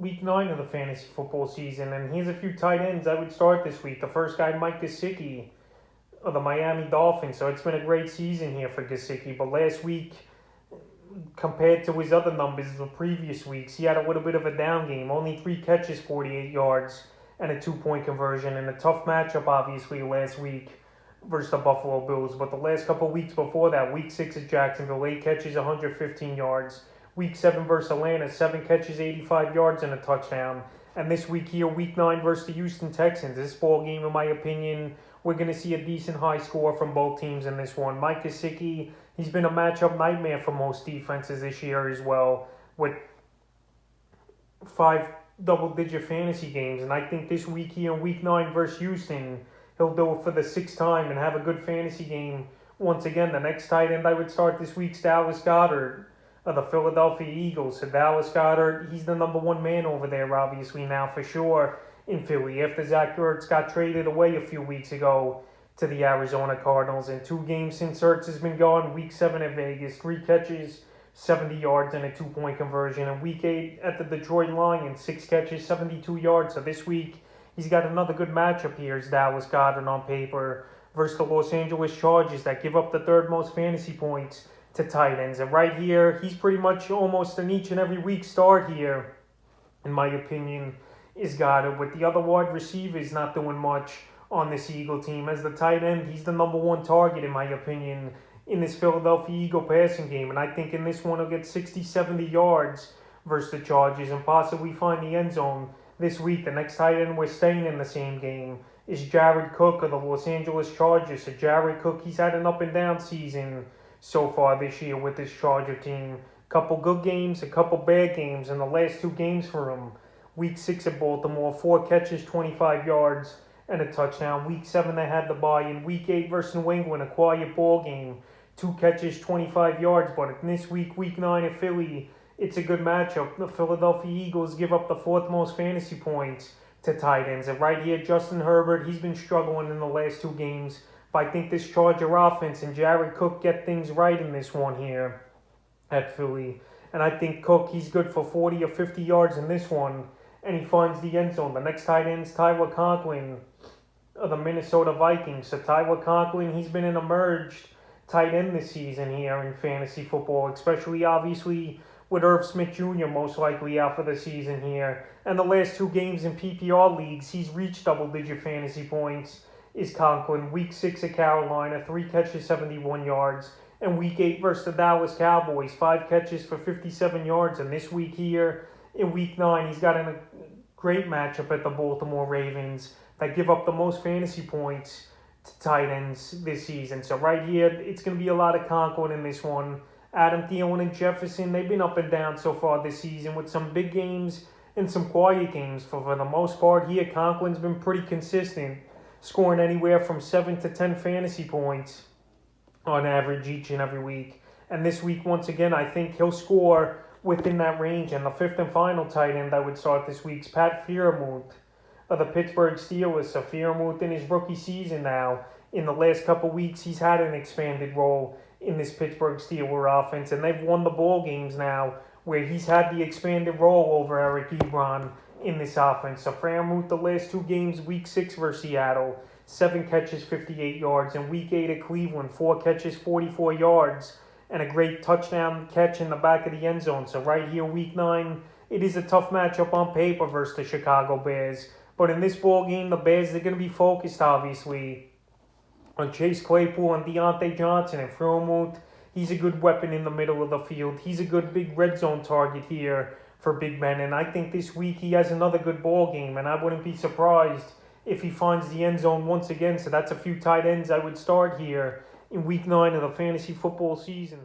week 9 of the fantasy football season, and here's a few tight ends I would start this week. The first guy, Mike Gesicki of the Miami Dolphins. So it's been a great season here for Gesicki, but last week, compared to his other numbers the previous weeks, he had a little bit of a down game. Only 3 catches, 48 yards, and a 2-point conversion, and a tough matchup, obviously, last week versus the Buffalo Bills. But the last couple weeks before that, week 6 at Jacksonville, 8 catches, 115 yards. Week 7 versus Atlanta, 7 catches, 85 yards, and a touchdown. And this week here, week 9 versus the Houston Texans. This ball game, in my opinion, we're going to see a decent high score from both teams in this one. Mike Gesicki, he's been a matchup nightmare for most defenses this year as well, with 5 double-digit fantasy games. And I think this week here in week 9 versus Houston, he'll do it for the 6th time and have a good fantasy game once again. The next tight end I would start this week's Dallas Goedert of the Philadelphia Eagles. So Dallas Goedert, he's the number 1 man over there, obviously, now for sure in Philly. After Zach Ertz got traded away a few weeks ago to the Arizona Cardinals. In 2 games since Ertz has been gone, week 7 at Vegas, 3 catches, 70 yards, and a 2-point conversion. And week 8 at the Detroit Lions, 6 catches, 72 yards. So this week, he's got another good matchup here as Dallas Goedert on paper versus the Los Angeles Chargers that give up the 3rd most fantasy points to tight ends. And right here, he's pretty much almost an each and every week start here, in my opinion, is Goedert. With the other wide receivers not doing much on this Eagle team. As the tight end, he's the number 1 target, in my opinion, in this Philadelphia Eagle passing game. And I think in this one, he'll get 60, 70 yards versus the Chargers and possibly find the end zone this week. The next tight end we're staying in the same game is Jared Cook of the Los Angeles Chargers. So Jared Cook, he's had an up and down season so far this year with this Charger team. Couple good games, a couple bad games in the last 2 games for him. Week 6 at Baltimore, 4 catches, 25 yards, and a touchdown. Week 7 they had the bye. In week 8 versus New England, a quiet ball game, 2 catches, 25 yards. But in this week, week 9 at Philly, it's a good matchup. The Philadelphia Eagles give up the 4th most fantasy points to tight ends. And right here, Justin Herbert, he's been struggling in the last 2 games. But I think this Charger offense and Jared Cook get things right in this one here at Philly. And I think Cook, he's good for 40 or 50 yards in this one, and he finds the end zone. The next tight end is Tywin Conklin of the Minnesota Vikings. So Tywin Conklin, he's been an emerged tight end this season here in fantasy football, especially obviously with Irv Smith Jr. most likely out for the season here. And the last 2 games in PPR leagues, he's reached double-digit fantasy points, is Conklin. Week 6 at Carolina, 3 catches, 71 yards. And week 8 versus the Dallas Cowboys, 5 catches for 57 yards. And this week here, in week 9, he's got a great matchup at the Baltimore Ravens that give up the most fantasy points to tight ends this season. So right here, it's going to be a lot of Conklin in this one. Adam Thielen and Jefferson, they've been up and down so far this season with some big games and some quiet games. For the most part here, Conklin's been pretty consistent, scoring anywhere from 7 to 10 fantasy points on average each and every week. And this week, once again, I think he'll score within that range. And the 5th and final tight end I would start this week's Pat Freiermuth of the Pittsburgh Steelers. So Freiermuth in his rookie season now, in the last couple weeks, he's had an expanded role in this Pittsburgh Steelers offense. And they've won the ball games now where he's had the expanded role over Eric Ebron in this offense. So Freiermuth, the last 2 games, week 6 versus Seattle, 7 catches, 58 yards. And week 8 at Cleveland, 4 catches, 44 yards, and a great touchdown catch in the back of the end zone. So right here, week 9, it is a tough matchup on paper versus the Chicago Bears. But in this ball game, the Bears are going to be focused, obviously, on Chase Claypool and Deontay Johnson. And Freiermuth, he's a good weapon in the middle of the field. He's a good big red zone target here for Big Ben. And I think this week he has another good ball game. And I wouldn't be surprised if he finds the end zone once again. So that's a few tight ends I would start here in week 9 of the fantasy football season.